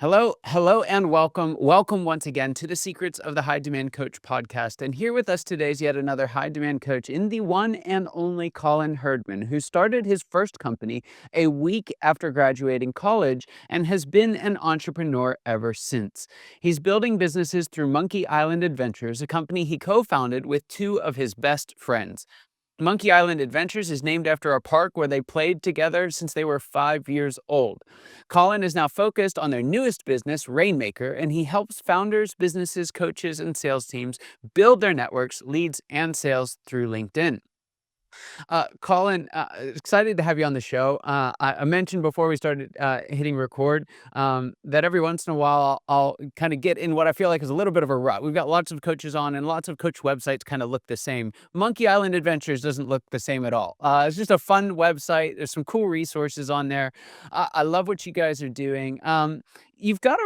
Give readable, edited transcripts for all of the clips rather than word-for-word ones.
Hello, and welcome. Welcome once again to the Secrets of the High Demand Coach podcast. And here with us today is yet another high demand coach in the one and only Colin Hirdman, who started his first company a week after graduating college and has been an entrepreneur ever since. He's building businesses through Monkey Island Adventures, a company he co founded with two of his best friends. Monkey Island Adventures is named after a park where they played together since they were 5 years old. Colin is now focused on their newest business, Rainmaker, and he helps founders, businesses, coaches, and sales teams build their networks, leads, and sales through LinkedIn. Colin, excited to have you on the show. I mentioned before we started hitting record that every once in a while I'll kind of get in what I feel like is a little bit of a rut. We've got lots of coaches on, and lots of coach websites kind of look the same. Monkey Island Adventures doesn't look the same at all. It's just a fun website. There's some cool resources on there. I love what you guys are doing. You've got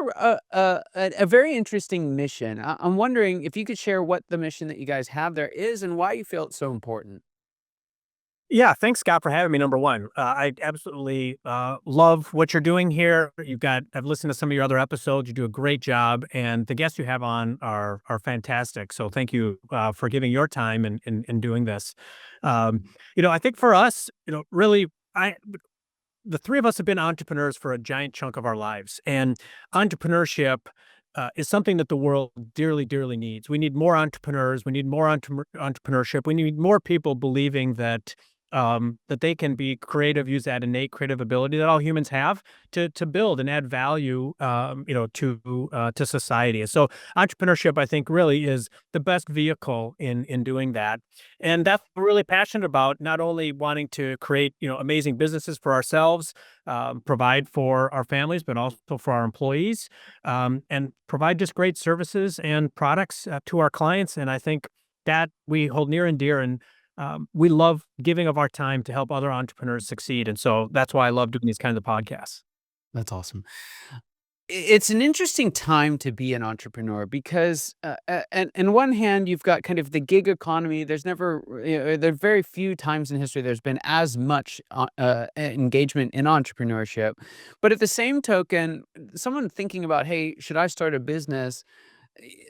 a very interesting mission. I'm wondering if you could share what the mission that you guys have there is and why you feel it's so important. Yeah, thanks, Scott, for having me. Number one, I absolutely love what you're doing here. I've listened to some of your other episodes. You do a great job, and the guests you have on are fantastic. So thank you for giving your time and doing this. I think for us, really, I the three of us have been entrepreneurs for a giant chunk of our lives, and entrepreneurship. Is something that the world dearly, dearly needs. We need more entrepreneurs. We need more entrepreneurship. We need more people believing that they can be creative, use that innate creative ability that all humans have to build and add value, to society. And so, entrepreneurship, I think, really is the best vehicle in doing that. And that's what we're really passionate about. Not only wanting to create, amazing businesses for ourselves, provide for our families, but also for our employees, and provide just great services and products to our clients. And I think that we hold near and dear, and we love giving of our time to help other entrepreneurs succeed. And so that's why I love doing these kinds of podcasts. That's awesome. It's an interesting time to be an entrepreneur because, and one hand, you've got kind of the gig economy. There's never, there are very few times in history there's been as much engagement in entrepreneurship. But at the same token, someone thinking about, hey, should I start a business?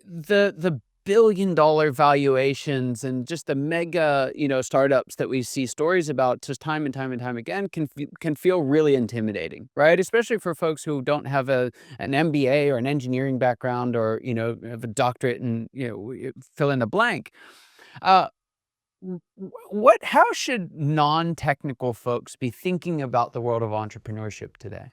The billion-dollar valuations and just the mega, startups that we see stories about just time and time and time again can feel really intimidating, right? Especially for folks who don't have an MBA or an engineering background or, have a doctorate and, fill in the blank. Uh, how should non-technical folks be thinking about the world of entrepreneurship today?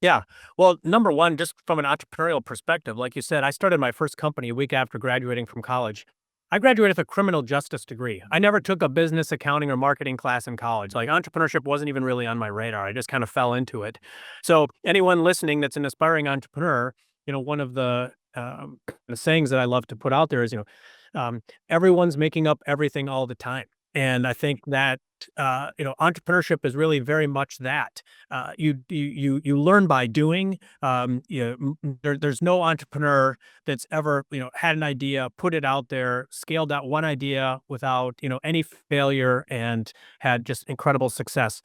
Yeah. Well, number one, just from an entrepreneurial perspective, like you said, I started my first company a week after graduating from college. I graduated with a criminal justice degree. I never took a business, accounting, or marketing class in college. Like entrepreneurship wasn't even really on my radar. I just kind of fell into it. So anyone listening that's an aspiring entrepreneur, one of the sayings that I love to put out there is, everyone's making up everything all the time. And I think that entrepreneurship is really very much that. You learn by doing. There's no entrepreneur that's ever had an idea, put it out there, scaled that one idea without any failure, and had just incredible success.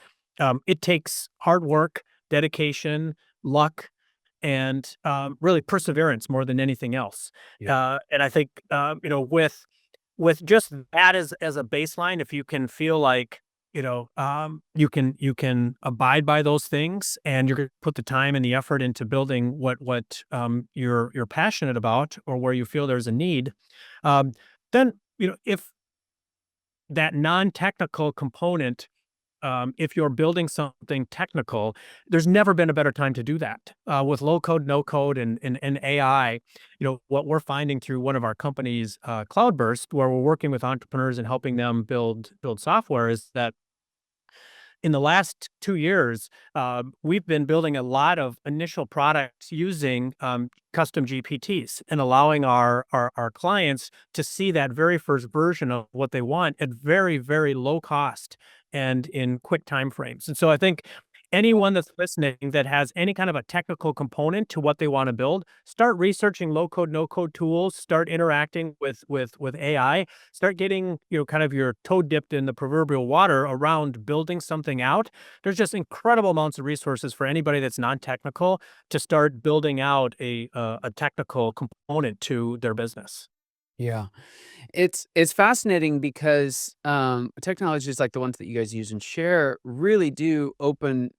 It takes hard work, dedication, luck, and really perseverance more than anything else. Yeah. And I think with just that as a baseline, if you can feel like you can abide by those things, and you're going to put the time and the effort into building what you're passionate about, or where you feel there's a need, then if that non-technical component, if you're building something technical, there's never been a better time to do that. With low code, no code, and AI, what we're finding through one of our companies, Cloudburst, where we're working with entrepreneurs and helping them build software, is that in the last 2 years, we've been building a lot of initial products using custom GPTs, and allowing our clients to see that very first version of what they want at very, very low cost and in quick time frames. And so I think anyone that's listening that has any kind of a technical component to what they want to build, start researching low code, no code tools, start interacting with AI, start getting, kind of your toe dipped in the proverbial water around building something out. There's just incredible amounts of resources for anybody that's non-technical to start building out a technical component to their business. Yeah. It's fascinating because, technologies like the ones that you guys use and share really do open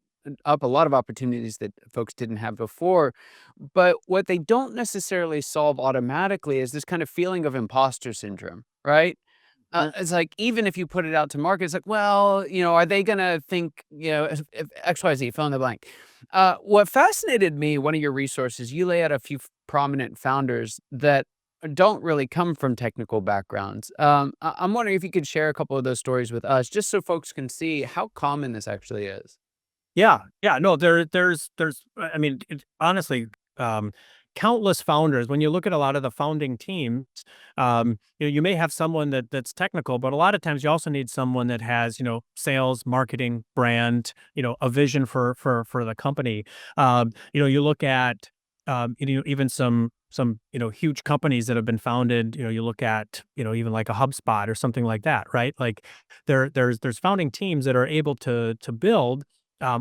up a lot of opportunities that folks didn't have before, but what they don't necessarily solve automatically is this kind of feeling of imposter syndrome, right? It's like, even if you put it out to market, it's like, well, are they gonna think, if XYZ, fill in the blank. What fascinated me, one of your resources, you lay out a few prominent founders that don't really come from technical backgrounds. I'm wondering if you could share a couple of those stories with us, just so folks can see how common this actually is. Yeah, yeah, no, I mean, honestly, um, countless founders. When you look at a lot of the founding teams, you may have someone that's technical, but a lot of times you also need someone that has, sales, marketing, brand, a vision for the company. You look at, even some huge companies that have been founded. You look at, even like a HubSpot or something like that, right? Like there's founding teams that are able to build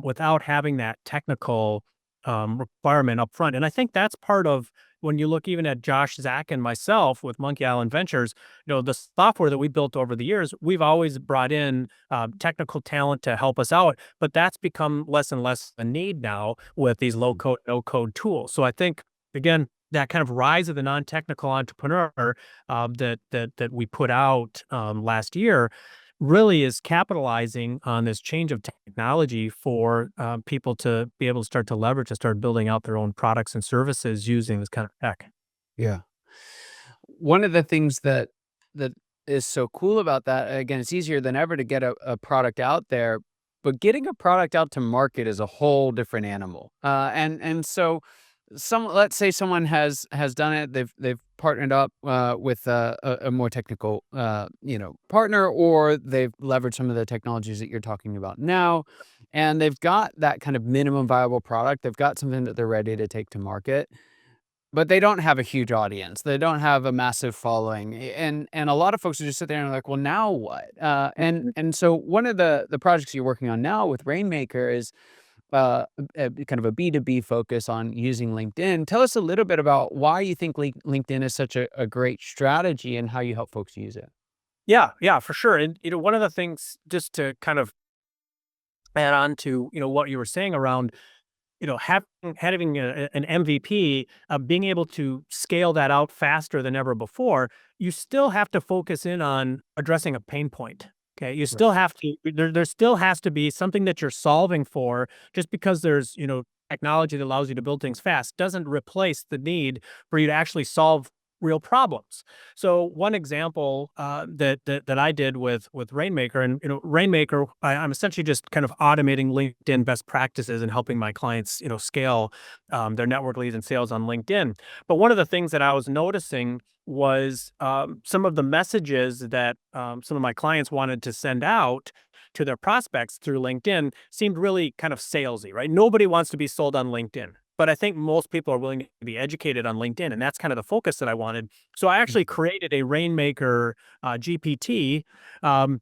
without having that technical requirement up front. And I think that's part of when you look even at Josh, Zach, and myself with Monkey Island Ventures, the software that we built over the years, we've always brought in technical talent to help us out, but that's become less and less a need now with these low code, no code tools. So I think, again, that kind of rise of the non-technical entrepreneur that we put out last year really is capitalizing on this change of technology for people to be able to start to leverage and start building out their own products and services using this kind of tech. Yeah. One of the things that is so cool about that, again, it's easier than ever to get a product out there, but getting a product out to market is a whole different animal. And so, let's say someone has done it. They've partnered up with a more technical partner, or they've leveraged some of the technologies that you're talking about now, and they've got that kind of minimum viable product. They've got something that they're ready to take to market, but they don't have a huge audience. They don't have a massive following, and a lot of folks will just sit there and are like, "Well, now what?" And so one of the projects you're working on now with Rainmaker is kind of a B2B focus on using LinkedIn. Tell us a little bit about why you think LinkedIn is such a great strategy and how you help folks use it. Yeah, yeah, for sure. And one of the things, just to kind of add on to what you were saying around having an MVP, being able to scale that out faster than ever before, you still have to focus in on addressing a pain point. Okay, you Right. still have to. There still has to be something that you're solving for. Just because there's technology that allows you to build things fast doesn't replace the need for you to actually solve real problems. So one example that I did with Rainmaker, and Rainmaker, I'm essentially just kind of automating LinkedIn best practices and helping my clients scale their network leads and sales on LinkedIn. But one of the things that I was noticing was some of the messages that some of my clients wanted to send out to their prospects through LinkedIn seemed really kind of salesy, right? Nobody wants to be sold on LinkedIn. But I think most people are willing to be educated on LinkedIn, and that's kind of the focus that I wanted. So I actually created a Rainmaker GPT,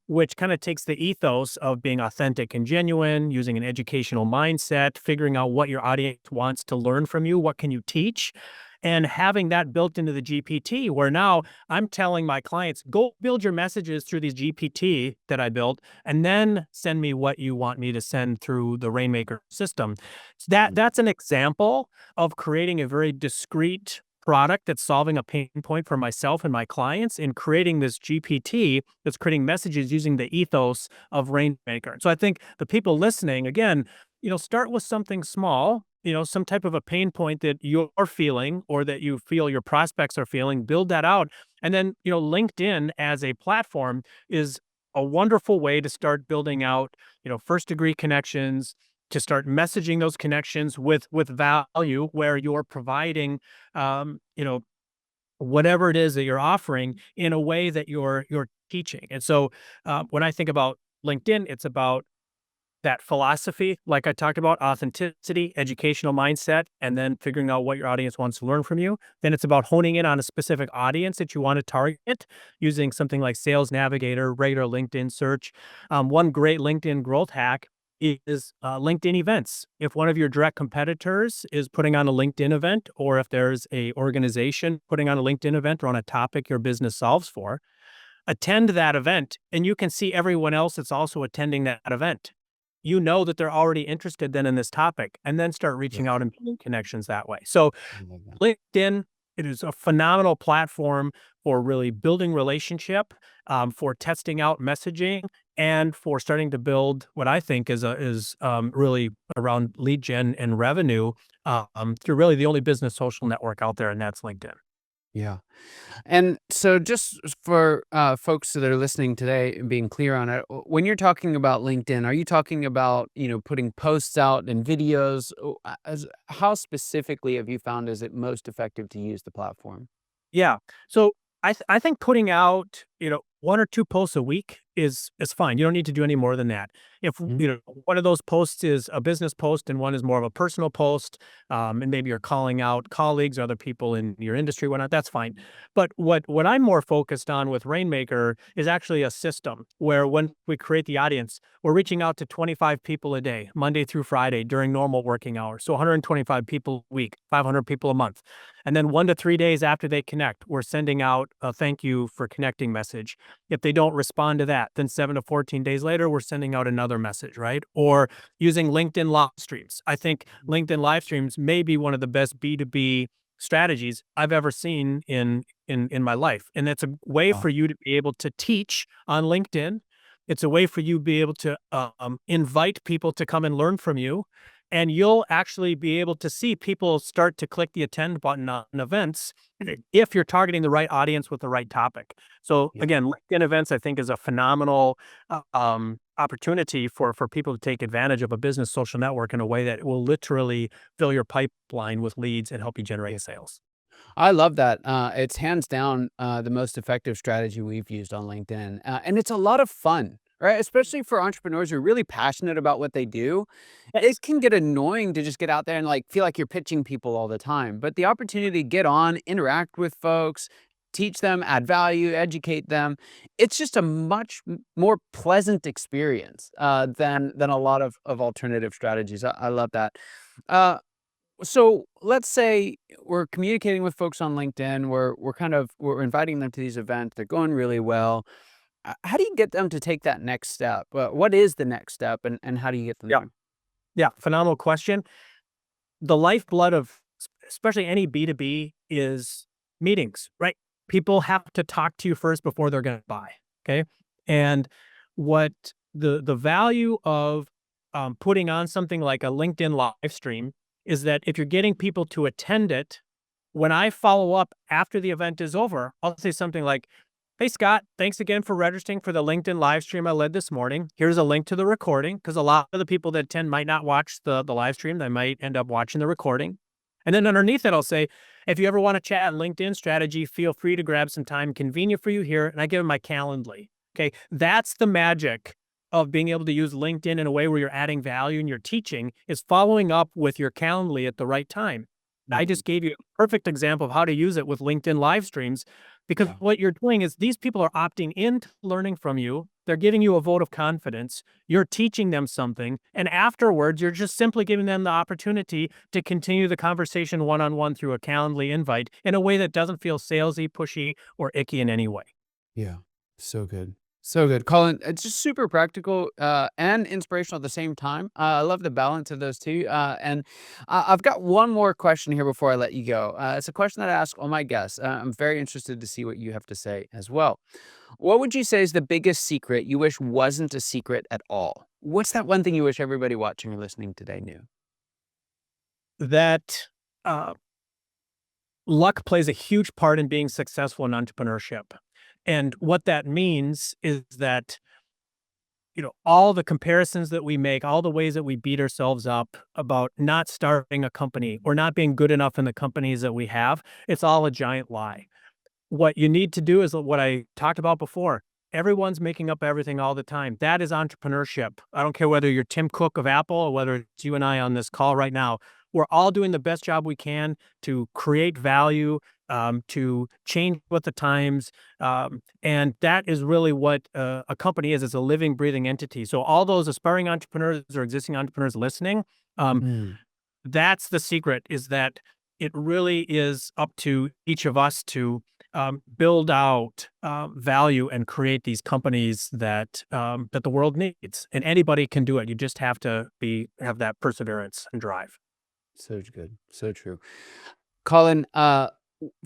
which kind of takes the ethos of being authentic and genuine, using an educational mindset, figuring out what your audience wants to learn from you, what can you teach, and having that built into the GPT, where now I'm telling my clients, go build your messages through these GPT that I built, and then send me what you want me to send through the Rainmaker system. That's an example of creating a very discrete product that's solving a pain point for myself and my clients, in creating this GPT that's creating messages using the ethos of Rainmaker. So I think the people listening, again, start with something small, some type of a pain point that you're feeling or that you feel your prospects are feeling, build that out. And then, LinkedIn as a platform is a wonderful way to start building out, first degree connections, to start messaging those connections with value, where you're providing, whatever it is that you're offering in a way that you're teaching. And so when I think about LinkedIn, it's about that philosophy, like I talked about, authenticity, educational mindset, and then figuring out what your audience wants to learn from you. Then it's about honing in on a specific audience that you want to target using something like Sales Navigator, regular LinkedIn search. One great LinkedIn growth hack is LinkedIn events. If one of your direct competitors is putting on a LinkedIn event, or if there's a organization putting on a LinkedIn event or on a topic your business solves for, attend that event and you can see everyone else that's also attending that event. You know that they're already interested then in this topic, and then start Yeah, reaching out and building connections that way. So I love that. LinkedIn, it is a phenomenal platform for really building relationship, for testing out messaging, and for starting to build what I think is really around lead gen and revenue, through really the only business social network out there, and that's LinkedIn. Yeah. And so just for folks that are listening today and being clear on it, when you're talking about LinkedIn, are you talking about, putting posts out and videos? How specifically have you found is it most effective to use the platform? Yeah. So I think putting out, 1 or 2 posts a week is fine. You don't need to do any more than that. If, Mhm. one of those posts is a business post and one is more of a personal post, and maybe you're calling out colleagues or other people in your industry, whatnot, that's fine. But what I'm more focused on with Rainmaker is actually a system where when we create the audience, we're reaching out to 25 people a day, Monday through Friday during normal working hours. So 125 people a week, 500 people a month. And then 1 to 3 days after they connect, we're sending out a thank you for connecting message. If they don't respond to that, then 7 to 14 days later, we're sending out another message, right? Or using LinkedIn live streams. I think LinkedIn live streams may be one of the best B2B strategies I've ever seen in my life. And it's a way Wow. for you to be able to teach on LinkedIn. It's a way for you to be able to invite people to come and learn from you, and you'll actually be able to see people start to click the attend button on events if you're targeting the right audience with the right topic. So Yeah. again, LinkedIn events, I think, is a phenomenal opportunity for people to take advantage of a business social network in a way that will literally fill your pipeline with leads and help you Yeah. generate sales. I love that. It's hands down the most effective strategy we've used on LinkedIn. And it's a lot of fun, right? Especially for entrepreneurs who are really passionate about what they do. It can get annoying to just get out there and like feel like you're pitching people all the time. But the opportunity to get on, interact with folks, teach them, add value, educate them, it's just a much more pleasant experience than a lot of alternative strategies. I love that. Uh, so let's say we're communicating with folks on LinkedIn. We're inviting them to these events. They're going really well. How do you get them to take that next step? What is the next step, and how do you get them Yeah. there? Yeah. Phenomenal question. The lifeblood of especially any B2B is meetings, right? People have to talk to you first before they're going to buy. Okay. And what the value of putting on something like a LinkedIn live stream is that if you're getting people to attend it, when I follow up after the event is over, I'll say something like, "Hey, Scott, thanks again for registering for the LinkedIn live stream I led this morning. Here's a link to the recording," because a lot of the people that attend might not watch the live stream. They might end up watching the recording. And then underneath it, I'll say, "If you ever want to chat on LinkedIn strategy, feel free to grab some time convenient for you here." And I give them my Calendly. Okay. That's the magic of being able to use LinkedIn in a way where you're adding value and you're teaching, is following up with your Calendly at the right time. I Mhm. just gave you a perfect example of how to use it with LinkedIn live streams, because Yeah. what you're doing is these people are opting into learning from you. They're giving you a vote of confidence. You're teaching them something. And afterwards, you're just simply giving them the opportunity to continue the conversation one on one through a Calendly invite in a way that doesn't feel salesy, pushy, or icky in any way. Yeah. So good. So good. Colin, it's just super practical and inspirational at the same time. I love the balance of those two. And I've got one more question here before I let you go. It's a question that I ask all my guests. I'm very interested to see what you have to say as well. What would you say is the biggest secret you wish wasn't a secret at all? What's that one thing you wish everybody watching or listening today knew? That uh, luck plays a huge part in being successful in entrepreneurship. And what that means is that, all the comparisons that we make, all the ways that we beat ourselves up about not starting a company or not being good enough in the companies that we have, it's all a giant lie. What you need to do is what I talked about before. everyone's making up everything all the time. That is entrepreneurship. I don't care whether you're Tim Cook of Apple or whether it's you and I on this call right now. We're all doing the best job we can to create value, to change with the times, and that is really what a company is. It's a living, breathing entity. So all those aspiring entrepreneurs or existing entrepreneurs listening, um, Mm. that's the secret, is that it really is up to each of us to build out value and create these companies that the world needs. And anybody can do it. You just have to have that perseverance and drive. So good. So true. Colin,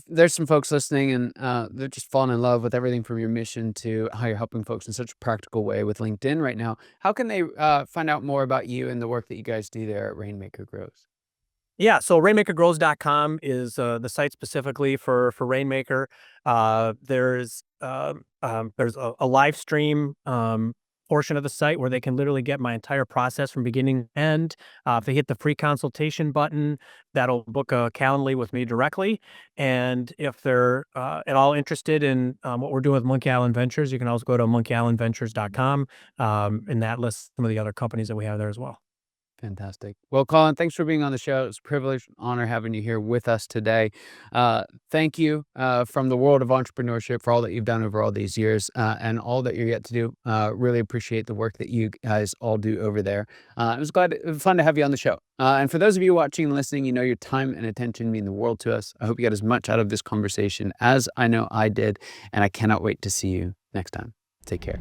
there's some folks listening and they're just falling in love with everything from your mission to how you're helping folks in such a practical way with LinkedIn right now. How can they find out more about you and the work that you guys do there at Rainmaker Grows? Yeah, so rainmakergrows.com is the site specifically for Rainmaker. There's a live stream portion of the site where they can literally get my entire process from beginning to end. If they hit the free consultation button, that'll book a Calendly with me directly. And if they're at all interested in what we're doing with Monkey Island Ventures, you can also go to monkeyislandventures.com, and that lists some of the other companies that we have there as well. Fantastic. Well, Colin, thanks for being on the show. It's a privilege, honor having you here with us today. Thank you from the world of entrepreneurship for all that you've done over all these years and all that you're yet to do. Really appreciate the work that you guys all do over there. It was fun to have you on the show. And for those of you watching and listening, you know your time and attention mean the world to us. I hope you got as much out of this conversation as I know I did, and I cannot wait to see you next time. Take care.